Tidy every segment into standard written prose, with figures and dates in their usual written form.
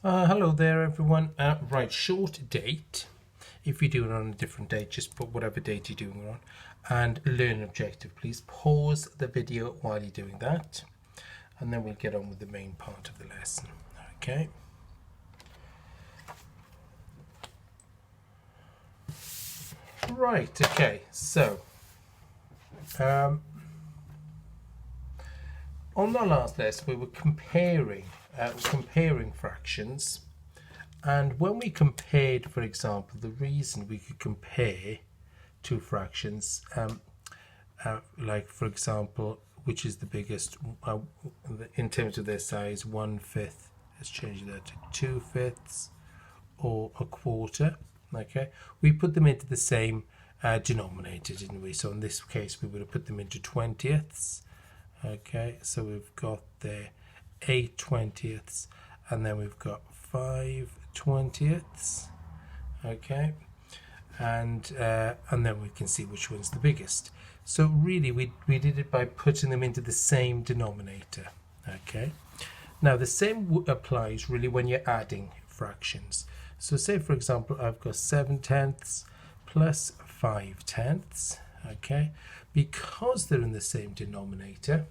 Hello there everyone. Right, short date. If you're doing it on a different date, just put whatever date you're doing it on. And learn objective. Please pause the video while you're doing that. And then we'll get on with the main part of the lesson. Okay. Right, okay. So, on the last lesson, we were comparing fractions. And when we compared, for example, the reason we could compare two fractions, like for example, which is the biggest in terms of their size, 1/5, let's change that to 2/5, or a quarter. Okay, we put them into the same denominator, didn't we? So in this case, we would have put them into 20ths. Okay, so we've got there 8 20ths, and then we've got 5 20ths. Okay, and then we can see which one's the biggest. So really we did it by putting them into the same denominator. Okay, now the same applies really when you're adding fractions. So say for example I've got 7/10 plus 5/10. Okay, because they're in the same denominator,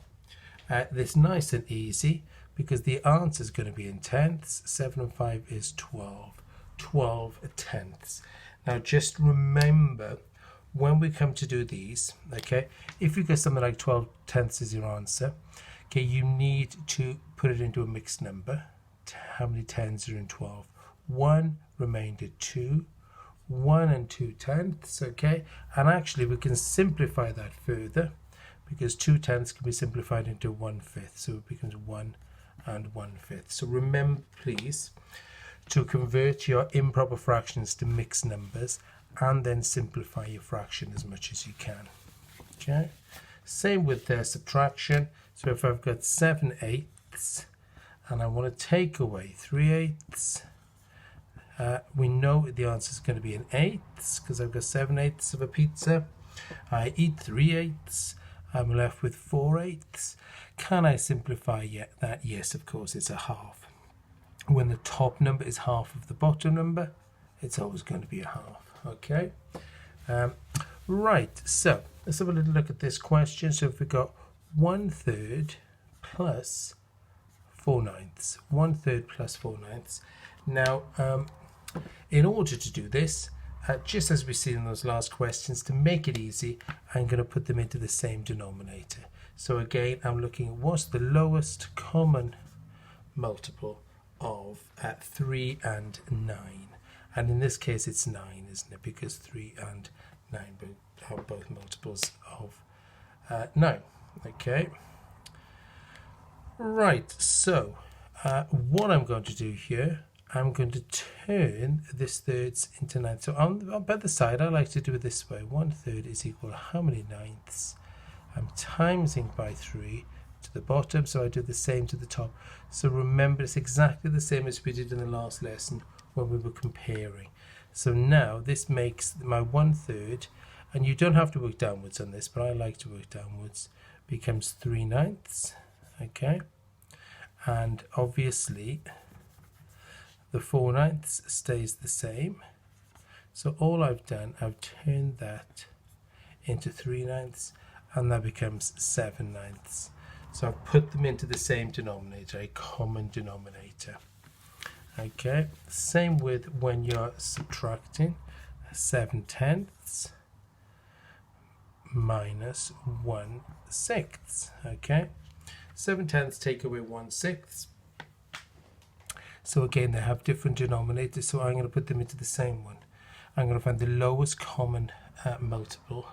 this nice and easy, because the answer is going to be in tenths. 7 and 5 is 12 tenths. Now just remember, when we come to do these, okay, if you get something like 12 tenths is your answer, okay, you need to put it into a mixed number. How many tens are in 12? 1, remainder 2, 1 and 2 tenths, okay, and actually we can simplify that further, because 2 tenths can be simplified into 1/5, so it becomes 1 and 1/5. So remember, please, to convert your improper fractions to mixed numbers and then simplify your fraction as much as you can. Okay, same with subtraction. So if I've got 7/8 and I want to take away 3/8, we know the answer is going to be in 8ths, because I've got 7/8 of a pizza. I eat 3/8. I'm left with 4/8. Can I simplify that? Yes, of course, it's a half. When the top number is half of the bottom number, it's always going to be a half. Okay. Right, so let's have a little look at this question. So if we've got 1/3 plus 4/9, 1/3 plus 4/9. Now, in order to do this, just as we see in those last questions, to make it easy, I'm going to put them into the same denominator. So again, I'm looking at what's the lowest common multiple of 3 and 9. And in this case, it's 9, isn't it? Because 3 and 9 are both multiples of 9. Okay. Right, so what I'm going to do here, I'm going to turn this thirds into 9. So on by the side, I like to do it this way. 1/3 is equal to how many ninths? I'm timesing by 3 to the bottom, so I do the same to the top. So remember, it's exactly the same as we did in the last lesson when we were comparing. So now this makes my 1/3, and you don't have to work downwards on this, but I like to work downwards, becomes 3/9. Okay, and obviously the 4/9 stays the same. So all I've done, I've turned that into 3/9, and that becomes 7/9. So I've put them into the same denominator, a common denominator. Okay, same with when you're subtracting. 7/10 minus 1/6. Okay, 7/10 take away 1/6. So again, they have different denominators, so I'm going to put them into the same one. I'm going to find the lowest common multiple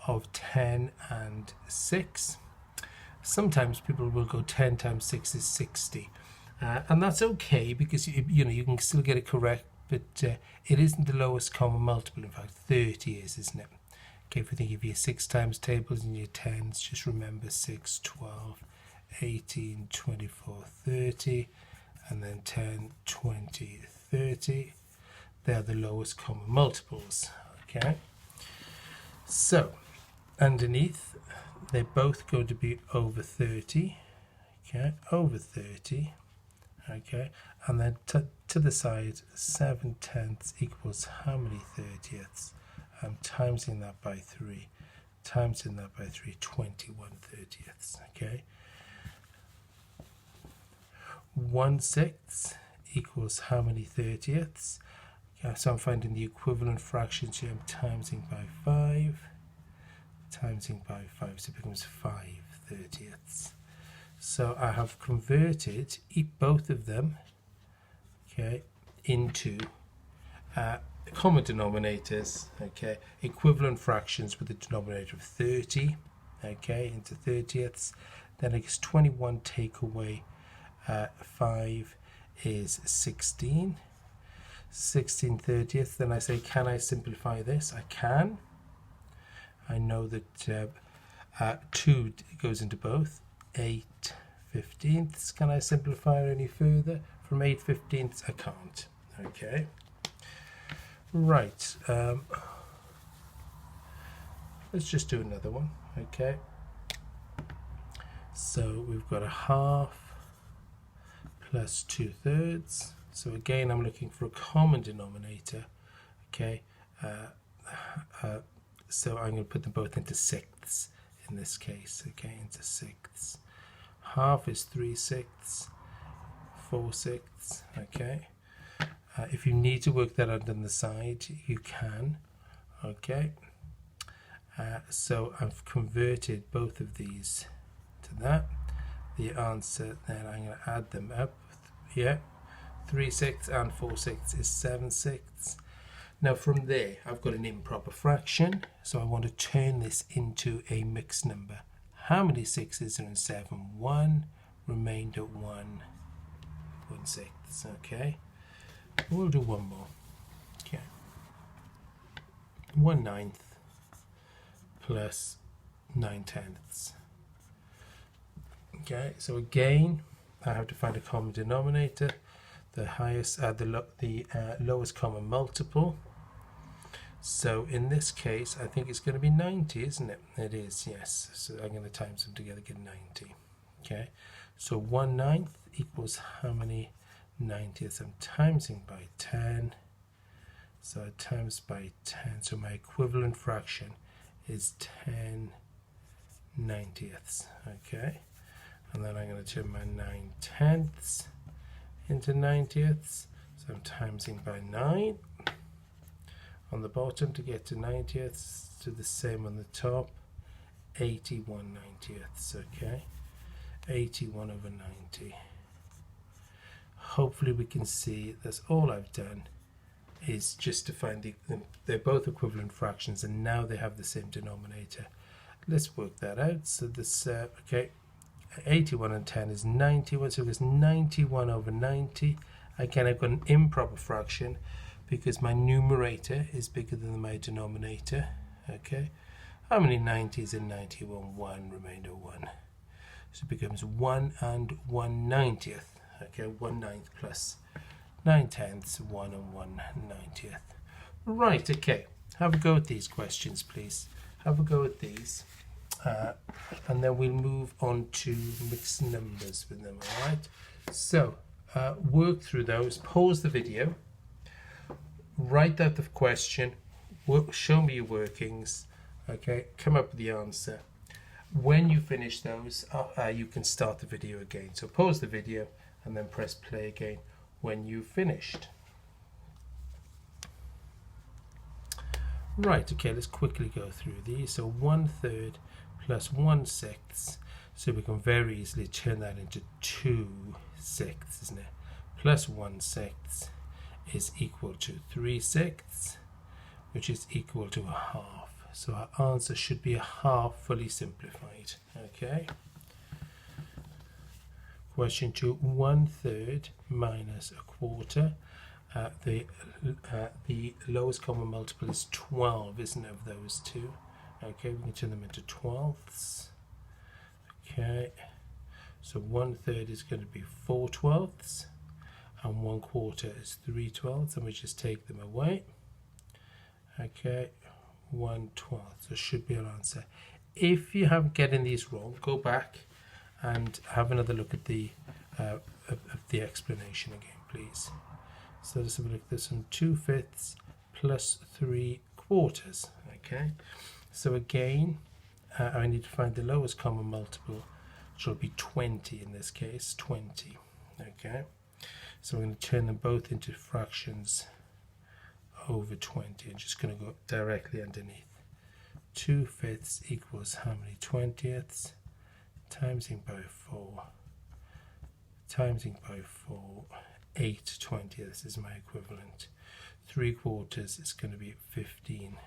of 10 and 6. Sometimes people will go 10 times 6 is 60. And that's okay, because you can still get it correct, but it isn't the lowest common multiple. In fact, 30 is, isn't it? Okay, if you think of your 6 times tables and your 10s, just remember 6, 12, 18, 24, 30, and then 10, 20, 30. They're the lowest common multiples. Okay, so underneath, they're both going to be over 30. Okay, over 30. Okay, and then to the side, 7/10 equals how many 30ths? I'm timesing that by 3. Timesing that by 3, 21/30ths. Okay, 1/6 equals how many 30ths? Okay, so I'm finding the equivalent fractions here. I'm timesing by 5. Timesing by 5, so it becomes 5/30ths. So I have converted both of them, okay, into common denominators, okay, equivalent fractions with a denominator of 30, okay, into 30ths. Then it's 21 take away 5 is 16. 16/30ths. Then I say, can I simplify this? I can. I know that 2 goes into both. 8/15ths. Can I simplify it any further? From 8/15ths, I can't. Okay. Right. Let's just do another one. Okay. So we've got a half plus 2/3. So again, I'm looking for a common denominator. Okay. So I'm going to put them both into sixths in this case. Okay, into sixths. Half is 3/6, 4/6. Okay. If you need to work that out on the side, you can. Okay. So I've converted both of these to that. The answer, then I'm going to add them up. Yeah. 3/6 and 4/6 is 7/6. Now from there, I've got an improper fraction, so I want to turn this into a mixed number. How many 6s are in 7? 1, remainder 1, 1/6. Okay, we'll do one more. Okay, 1/9 plus 9/10. Okay, so again, I have to find a common denominator. The highest, the lowest common multiple. So in this case, I think it's going to be 90, isn't it? It is, yes. So I'm going to times them together, get 90. Okay, so 1/9 equals how many 90ths? I'm timesing by 10. So I times by 10. So my equivalent fraction is 10/90ths. Okay, and then I'm going to turn my 9/10ths into 90ths. So I'm timesing by 9 on the bottom to get to 90ths, do the same on the top. 81/90ths. Okay, 81/90. Hopefully we can see that's all I've done is just to find they're both equivalent fractions, and now they have the same denominator. Let's work that out. So this okay, 81 and 10 is 91, so it's 91/90. Again, I've got an improper fraction because my numerator is bigger than my denominator. Okay, how many 90s in 91? 1, remainder 1. So it becomes 1 and 1/90th. Okay, 1/9 plus 9/10, 1 and 1/90th. Right, okay, have a go at these questions, please. Have a go at these. And then we'll move on to mixed numbers with them, all right? So work through those, pause the video, write out the question, show me your workings, okay, come up with the answer. When you finish those, you can start the video again. So pause the video and then press play again when you've finished. Right, okay, let's quickly go through these. So 1/3 plus 1/6, so we can very easily turn that into 2/6, isn't it? Plus 1/6 is equal to 3/6, which is equal to a half. So our answer should be a half fully simplified. Okay. Question 2, 1/3 minus a quarter. The lowest common multiple is 12, isn't it, of those two? Okay, we can turn them into 12ths. Okay, so 1/3 is going to be 4/12ths, and 1/4 is 3/12ths, and we just take them away. Okay, 1/12, so should be our answer. If you have getting these wrong, go back and have another look at the the explanation again, please. So let's have a look at this one. 2/5 plus 3/4. Okay, so again, I need to find the lowest common multiple, which will be 20 in this case, 20. Okay, so we're going to turn them both into fractions over 20. I'm just going to go directly underneath. 2/5 equals how many 20ths? Timesing by 4. Timesing by 4. 8 20ths is my equivalent. 3/4 is going to be 15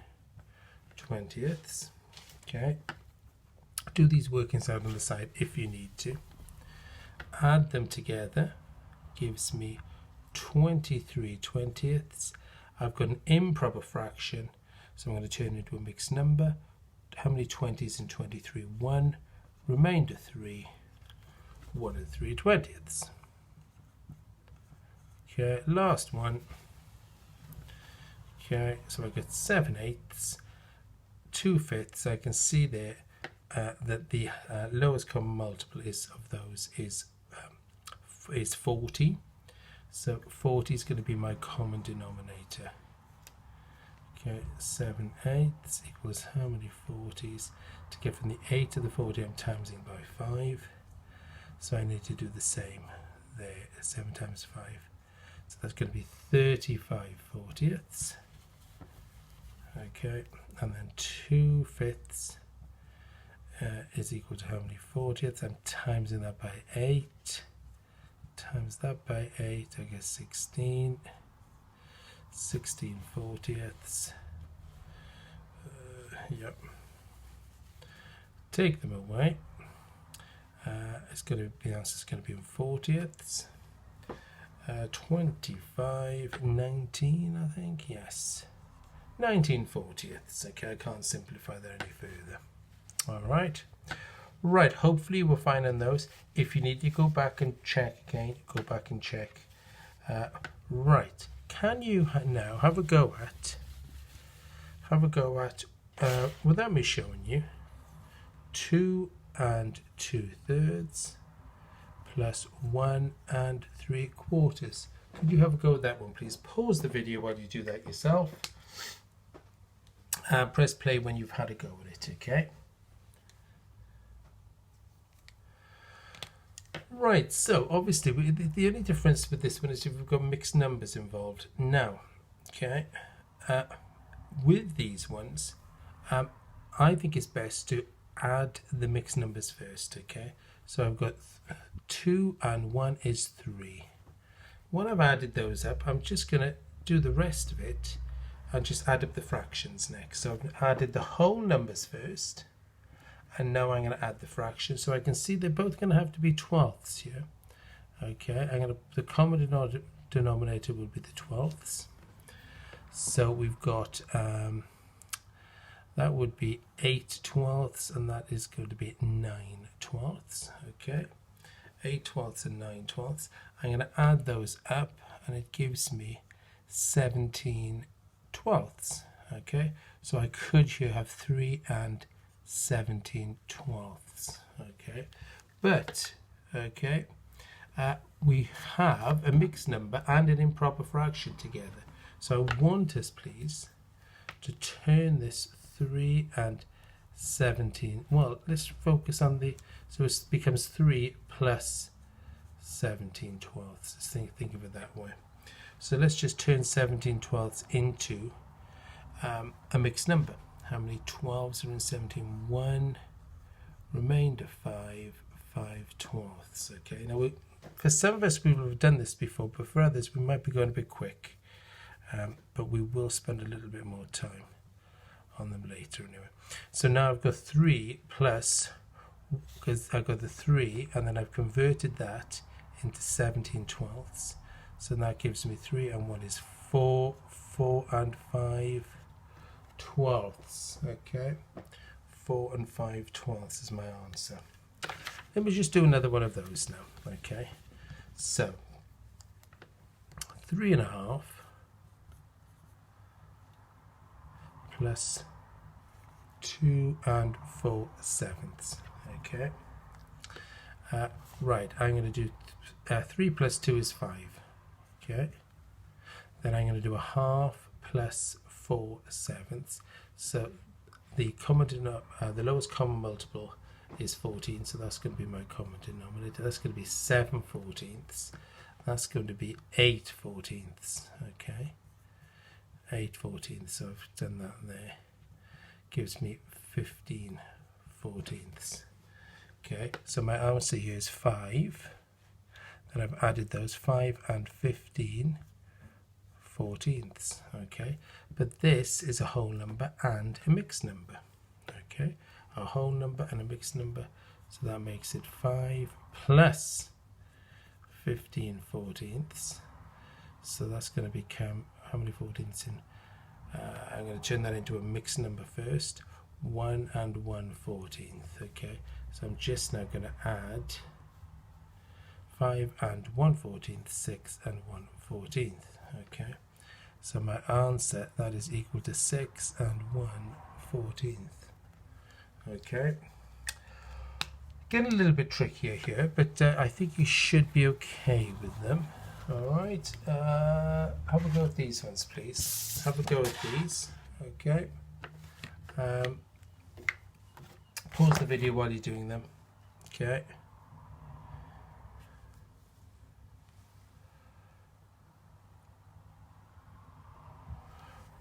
20ths. Okay. Do these workings out on the side if you need to. Add them together gives me 23 20ths. I've got an improper fraction, so I'm going to turn it into a mixed number. How many 20s in 23? 1. Remainder 3. 1 3 20ths. Okay, last one. Okay, so I get 7/8. 2/5. I can see there that the lowest common multiple is 40. So 40 is going to be my common denominator. Okay, 7/8 equals how many 40s? To get from the 8 to the 40, I'm timesing by 5. So I need to do the same there. 7 times 5. So that's going to be 35 40ths. Okay, and then 2/5 is equal to how many 40ths? I'm timesing that by 8. Times that by 8, I get 16. 16 40ths. Yep. Take them away. It's going to be, the answer is going to be in 40ths. 25, 19, I think, yes. 19 40ths. Okay, I can't simplify that any further. All right. Right, hopefully we're fine on those. If you need to go back and check again, go back and check. Right, can you now have a go at, without me showing you, 2 2/3 plus 1 3/4. Could you have a go at that one, please? Pause the video while you do that yourself. Press play when you've had a go at it, okay? Right, so obviously the only difference with this one is if we've got mixed numbers involved. Now, okay, with these ones, I think it's best to add the mixed numbers first, okay? So I've got 2 and 1 is 3. When I've added those up, I'm just going to do the rest of it and just add up the fractions next. So I've added the whole numbers first, and now I'm going to add the fractions. So I can see they're both going to have to be 12ths here. Okay, the common denominator will be the 12ths. So we've got that would be 8 12ths, and that is going to be 9 12ths. Okay, 8 12ths and 9 12ths. I'm going to add those up, and it gives me 17 12ths. Okay, so I could here have 3 and 17 12ths. Okay, but okay, we have a mixed number and an improper fraction together. So I want us, please, to turn this 3 and 17. Well, let's focus on the, so it becomes 3 plus 17 12ths. Let's think of it that way. So let's just turn 17 12ths into a mixed number. How many 12s are in 17? 1, remainder 5, 5 12ths. Okay, now for some of us we will have done this before, but for others we might be going a bit quick. But we will spend a little bit more time on them later anyway. So now I've got 3 plus, because I've got the 3 and then I've converted that into 17 12ths. So that gives me 3 and 1 is 4, 4 and 5 12ths. Okay, 4 and 5 12ths is my answer. Let me just do another one of those now. Okay, so 3.5 plus 2 and 4 sevenths. Okay, right, I'm going to do 3 plus 2 is 5. Okay. Then I'm going to do a half plus 4/7. So the lowest common multiple is 14, so that's going to be my common denominator. That's going to be 7/14. That's going to be 8/14. Okay, 8/14. So I've done that there. Gives me 15/14. Okay, so my answer here is 5. Then I've added those 5 and 15/14. Okay, but this is a whole number and a mixed number. Okay, a whole number and a mixed number, so that makes it 5 plus 15/14. So that's going to become, how many 14ths in? I'm going to turn that into a mixed number first. 1 and 1/14. Okay, so I'm just now going to add 5 and 1/14, 6 and 1/14. Okay, so my answer, that is equal to 6 and 1/14. Okay, getting a little bit trickier here, but I think you should be okay with them. Alright, have a go at these ones, please. Have a go at these. Okay, pause the video while you're doing them. Okay.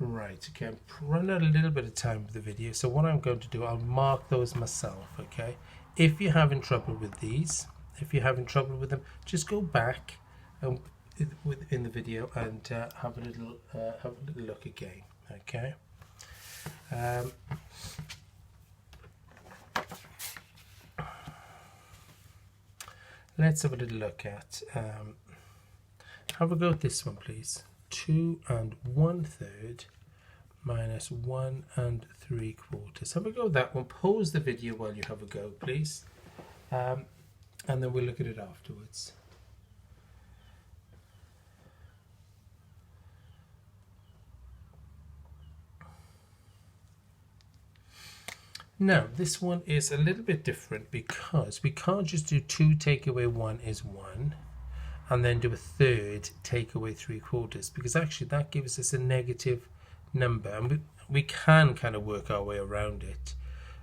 Right, okay, I'm running out a little bit of time with the video, so what I'm going to do, I'll mark those myself. Okay, if you're having trouble with these, if you're having trouble with them, just go back in the video and have a little look again. Okay, let's have a little look at have a go at this one, please. 2 and 1/3 minus 1 and 3/4. Have a go at that one. Pause the video while you have a go, please, and then we'll look at it afterwards. Now this one is a little bit different because we can't just do 2 take away 1 is 1 and then do a 1/3 take away 3/4, because actually that gives us a negative number, and we can kind of work our way around it,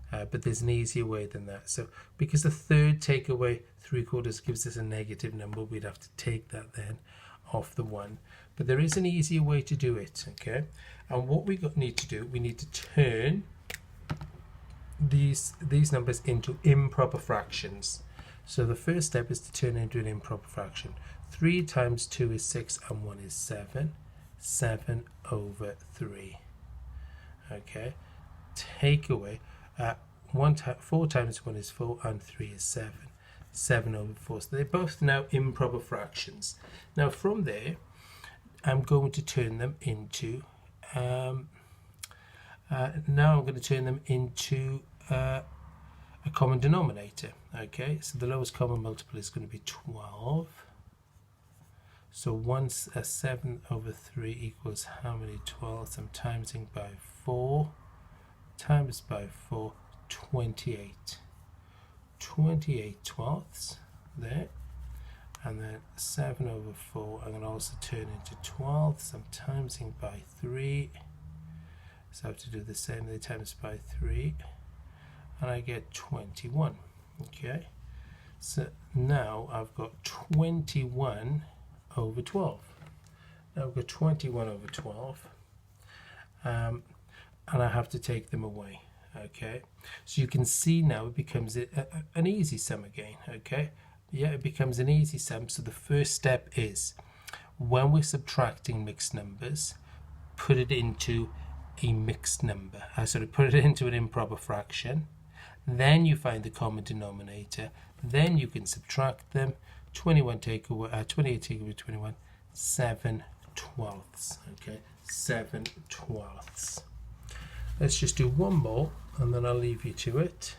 but there's an easier way than that. So because the 1/3 take away 3/4 gives us a negative number, we'd have to take that then off the 1, but there is an easier way to do it. Okay, and what we need to do, we need to turn these numbers into improper fractions. So the first step is to turn into an improper fraction. 3 times 2 is 6 and 1 is 7. 7/3. Okay, take away 4 times 1 is 4 and 3 is 7. 7/4. So they're both now improper fractions. Now from there, I'm going to turn them into a common denominator. Okay, so the lowest common multiple is going to be 12. So 7/3 equals how many 12ths? I'm timesing by 4 times by 4, 28. 28 12ths there, and then 7/4 I'm going to also turn into 12ths. I'm timesing by 3, so I have to do the same, they times by 3, and I get 21. Okay, so now I've got 21/12. Now I've got 21/12, and I have to take them away. Okay, so you can see now it becomes an easy sum again. Okay, yeah, it becomes an easy sum. So the first step is, when we're subtracting mixed numbers, put it into a mixed number. Put it into an improper fraction. Then you find the common denominator. Then you can subtract them. 28 take away 21, 7/12. Okay, 7/12. Let's just do one more, and then I'll leave you to it.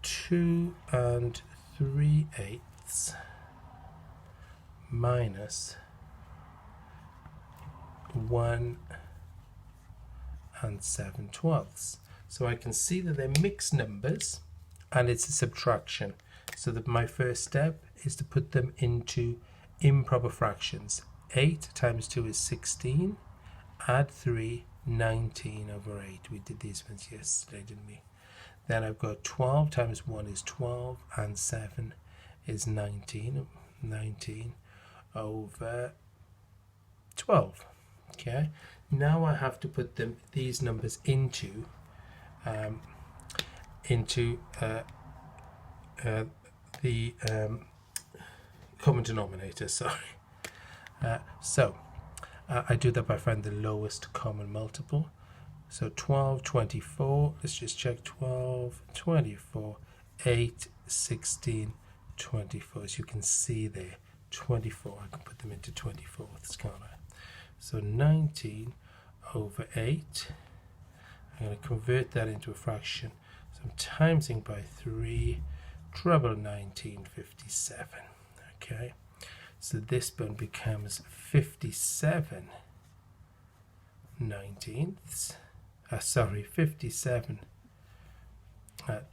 2 and 3/8 minus 1 and 7/12. So I can see that they're mixed numbers and it's a subtraction. So that my first step is to put them into improper fractions. 8 times 2 is 16. Add 3, 19 over 8. We did these ones yesterday, didn't we? Then I've got 12 times 1 is 12, and 7 is 19. 19 over 12. Okay, now I have to put these numbers into the common denominator. Sorry. I do that by finding the lowest common multiple. So 12, 24, let's just check. 12, 24, 8, 16, 24. As you can see there, 24, I can put them into 24ths, can't I? So 19 over 8, I'm going to convert that into a fraction. So I'm timesing by 3, treble 1957. Okay, so this one becomes 57 19ths. 57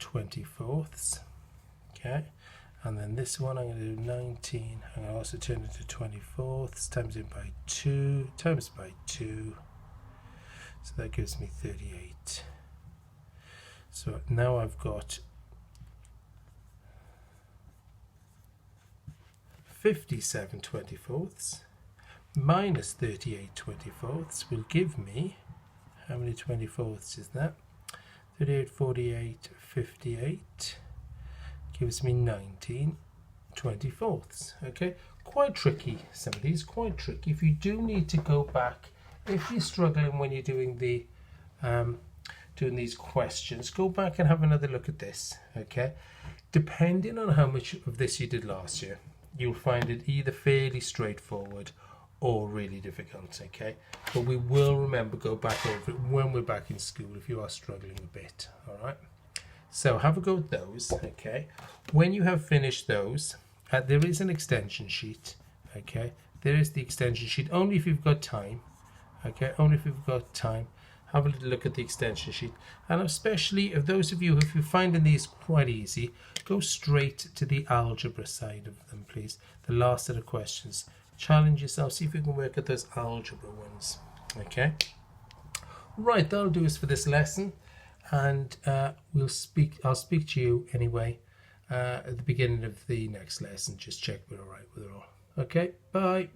24ths. Okay, and then this one I'm going to do 19. I'm going to also turn it to 24ths, times it by 2, times by 2. So that gives me 38. So now I've got 57 24ths minus 38 24ths will give me, how many 24ths is that? 38, 48, 58 gives me 19 24ths. Okay, quite tricky, some of these, quite tricky. If you do need to go back, if you're struggling when you're doing the doing these questions, go back and have another look at this. Okay, depending on how much of this you did last year, you'll find it either fairly straightforward or really difficult. Okay, but we will remember, go back over it when we're back in school if you are struggling a bit. All right, so have a go at those. Okay, when you have finished those, there is an extension sheet. Okay, there is the extension sheet, only if you've got time. Okay, only if you've got time. Have a little look at the extension sheet, and especially if those of you, if you're finding these quite easy, go straight to the algebra side of them, please. The last set of questions. Challenge yourself, see if you can work at those algebra ones. Okay, right, that'll do us for this lesson, and I'll speak to you anyway at the beginning of the next lesson. Just check we're all right with it all. Okay, bye.